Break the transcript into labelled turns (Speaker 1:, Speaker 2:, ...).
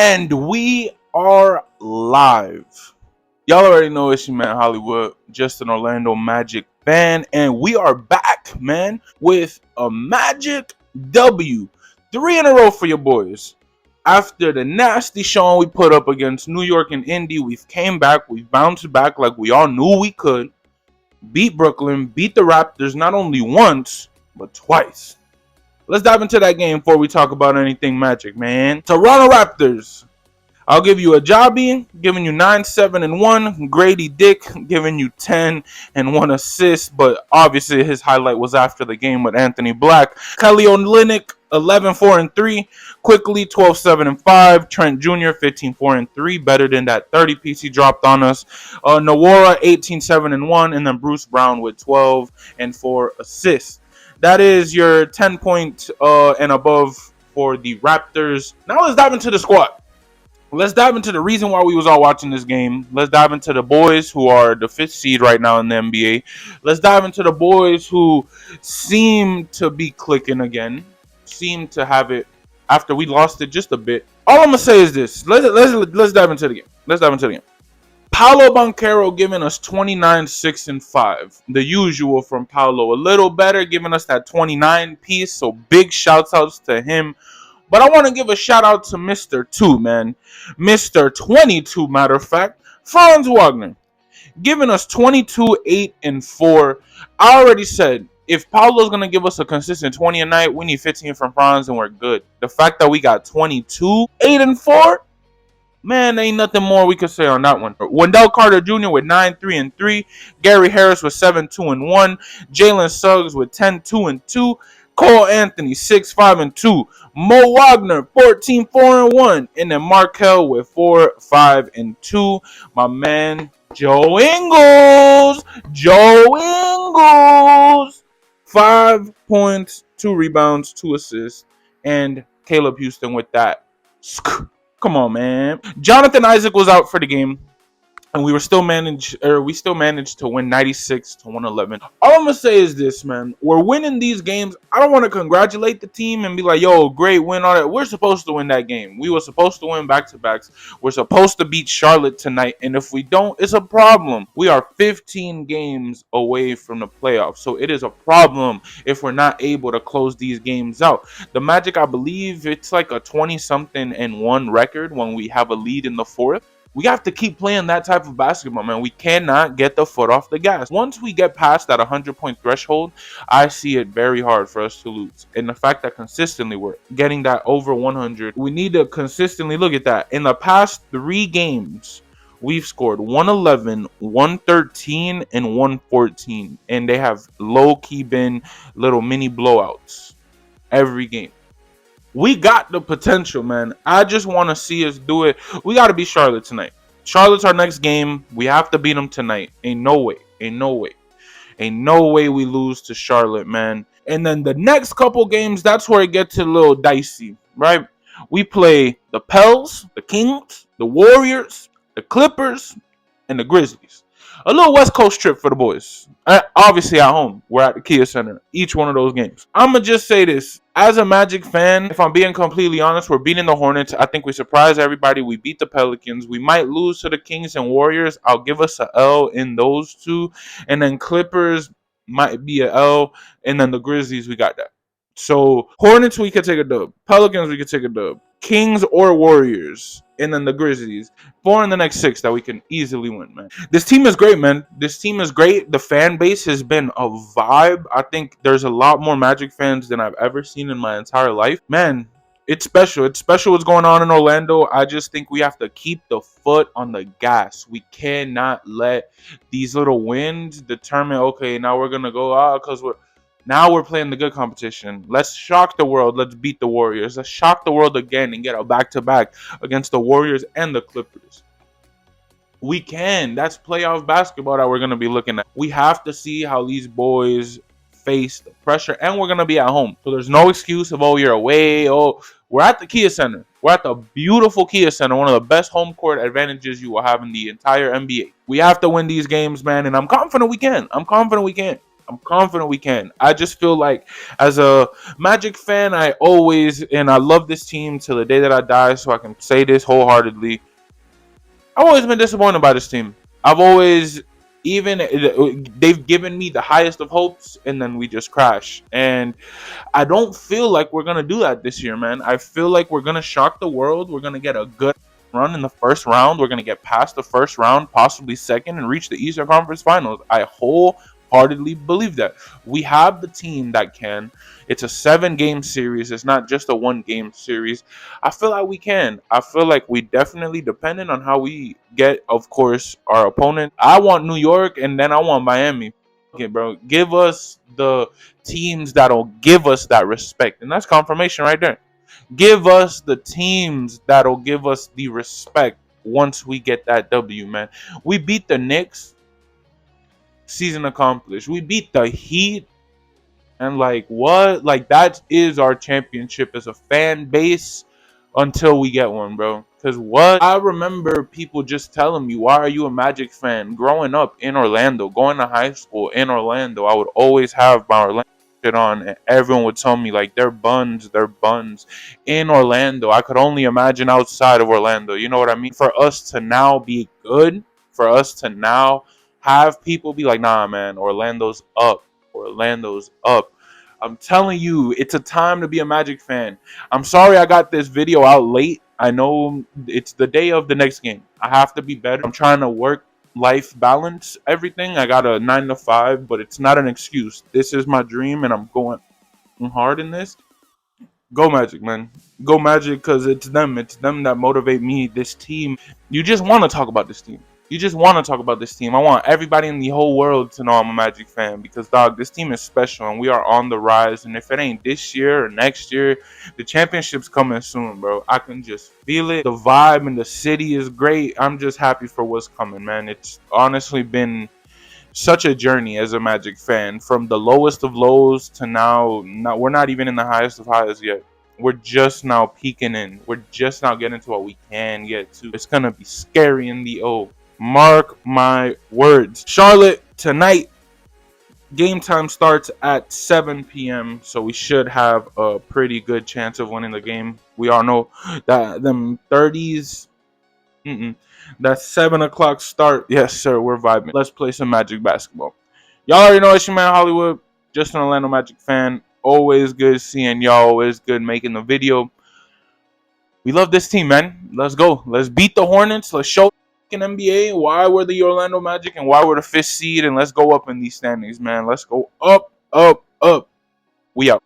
Speaker 1: And we are live. Y'all already know it's your man Hollywood, just an Orlando Magic fan, and we are back, man, with a Magic W. 3 in a row for your boys. After the nasty showing we put up against New York and Indy, we've came back, we've bounced back like we all knew we could. Beat Brooklyn, beat the Raptors not only once, but twice. Let's dive into that game before we talk about anything Magic, man. Toronto Raptors. I'll give you a Jobby, giving you 9, 7, and 1. Gradey Dick giving you 10 and 1 assist, but obviously his highlight was after the game with Anthony Black. Kelly Olynyk, 11, 4, and 3. Quickly, 12, 7, and 5. Trent Jr., 15, 4, and 3. Better than that 30 piece he dropped on us. Nwora, 18, 7, and 1. And then Bruce Brown with 12 and 4 assists. That is your 10 point and above for the Raptors. Now let's dive into the squad. Let's dive into the reason why we was all watching this game. Let's dive into the boys who are the 5th seed right now in the NBA. Let's dive into the boys who seem to be clicking again. Seem to have it after we lost it just a bit. All I'm going to say is this. Let's dive into the game. Let's dive into the game. Paolo Banchero giving us 29, 6, and 5. The usual from Paolo. A little better, giving us that 29 piece. So big shouts outs to him. But I want to give a shout out to Mr. 2, man. Mr. 22, matter of fact. Franz Wagner. Giving us 22, 8, and 4. I already said, if Paolo's going to give us a consistent 20 a night, we need 15 from Franz and we're good. The fact that we got 22, 8, and 4, man, ain't nothing more we could say on that one. Wendell Carter Jr. with 9, 3, and 3. Gary Harris with 7, 2, and 1. Jalen Suggs with 10, 2, and 2. Cole Anthony, 6, 5, and 2. Mo Wagner, 14, 4, and 1. And then Markel with 4, 5, and 2. My man, Joe Ingles. 5 points, 2 rebounds, 2 assists. And Caleb Houston with that. Come on, man. Jonathan Isaac was out for the game. And we still managed to win 96 to 111. All I'm gonna say is this, man. We're winning these games. I don't want to congratulate the team and be like, yo, great win, all that. We're supposed to win that game. We were supposed to win back-to-backs. We're supposed to beat Charlotte tonight. And if we don't, it's a problem. We are 15 games away from the playoffs. So it is a problem if we're not able to close these games out. The Magic, I believe it's like a 20-something and 1 record when we have a lead in the 4th. We have to keep playing that type of basketball, man. We cannot get the foot off the gas. Once we get past that 100-point threshold, I see it very hard for us to lose. And the fact that consistently we're getting that over 100, we need to consistently look at that. In the past 3 games, we've scored 111, 113, and 114. And they have low-key been little mini blowouts every game. We got the potential, man. I just want to see us do it. We got to beat Charlotte tonight. Charlotte's our next game. We have to beat them tonight. Ain't no way we lose to Charlotte, man. And then the next couple games, that's where it gets a little dicey, right? We play the Pels, the Kings, the Warriors, the Clippers, and the Grizzlies. A little West Coast trip for the boys. Obviously at home. We're at the Kia Center. Each one of those games. I'm going to just say this. As a Magic fan, if I'm being completely honest, we're beating the Hornets. I think we surprised everybody. We beat the Pelicans. We might lose to the Kings and Warriors. I'll give us an L in those two. And then Clippers might be an L. And then the Grizzlies, we got that. So Hornets, we could take a dub. Pelicans, we could take a dub. Kings or Warriors. And then the Grizzlies. 4 in the next 6 that we can easily win, man. This team is great, man. This team is great. The fan base has been a vibe. I think there's a lot more Magic fans than I've ever seen in my entire life. Man, it's special. It's special what's going on in Orlando. I just think we have to keep the foot on the gas. We cannot let these little wins determine, okay, now we're going to go, because now we're playing the good competition. Let's shock the world. Let's beat the Warriors. Let's shock the world again and get a back-to-back against the Warriors and the Clippers. We can. That's playoff basketball that we're going to be looking at. We have to see how these boys face the pressure, and we're going to be at home. So there's no excuse of, oh, you're away. Oh, we're at the Kia Center. We're at the beautiful Kia Center, one of the best home court advantages you will have in the entire NBA. We have to win these games, man, and I'm confident we can. I'm confident we can. I just feel like as a Magic fan, I always and I love this team till the day that I die, so I can say this wholeheartedly. I've always been disappointed by this team. I've always even they've given me the highest of hopes and then we just crash. And I don't feel like we're gonna do that this year, man. I feel like we're gonna shock the world. We're gonna get a good run in the first round. We're gonna get past the first round, possibly second, and reach the Eastern Conference Finals. I wholeheartedly believe that we have the team that can. It's a 7 game series. It's not just a 1 game series. I feel like we can. I feel like we definitely, depending on how we get, of course, our opponent. I want New York, and then I want Miami. Okay, bro. Give us the teams that'll give us that respect. And that's confirmation right there. Give us the teams that'll give us the respect once we get that W, man. We beat the Knicks, season accomplished. We beat the Heat, and like what? Like that is our championship as a fan base until we get one, bro. Because what? I remember people just telling me, why are you a Magic fan? Growing up in Orlando, going to high school in Orlando, I would always have my Orlando shit on, and everyone would tell me, like, they're buns. In Orlando, I could only imagine outside of Orlando. You know what I mean? For us to now be good, for us to now have people be like, nah, man, Orlando's up. Orlando's up. I'm telling you, it's a time to be a Magic fan. I'm sorry I got this video out late. I know it's the day of the next game. I have to be better. I'm trying to work life balance everything. I got a 9 to 5, but it's not an excuse. This is my dream, and I'm going hard in this. Go Magic, man. Go Magic, because it's them. It's them that motivate me. This team. You just want to talk about this team. You just want to talk about this team. I want everybody in the whole world to know I'm a Magic fan because, dog, this team is special and we are on the rise. And if it ain't this year or next year, the championship's coming soon, bro. I can just feel it. The vibe in the city is great. I'm just happy for what's coming, man. It's honestly been such a journey as a Magic fan, from the lowest of lows to now we're not even in the highest of highs yet. We're just now peeking in. We're just now getting to what we can get to. It's gonna be scary in the O. Mark my words. Charlotte tonight. Game time starts at 7 p.m. So we should have a pretty good chance of winning the game. We all know that them 30s. That 7 o'clock start. Yes, sir. We're vibing. Let's play some Magic basketball. Y'all already know it's your man Hollywood. Just an Orlando Magic fan. Always good seeing y'all. Always good making the video. We love this team, man. Let's go. Let's beat the Hornets. Let's show in NBA why we're the Orlando Magic and why we're the 5th seed. And let's go up in these standings, man. Let's go up, up, up. We out.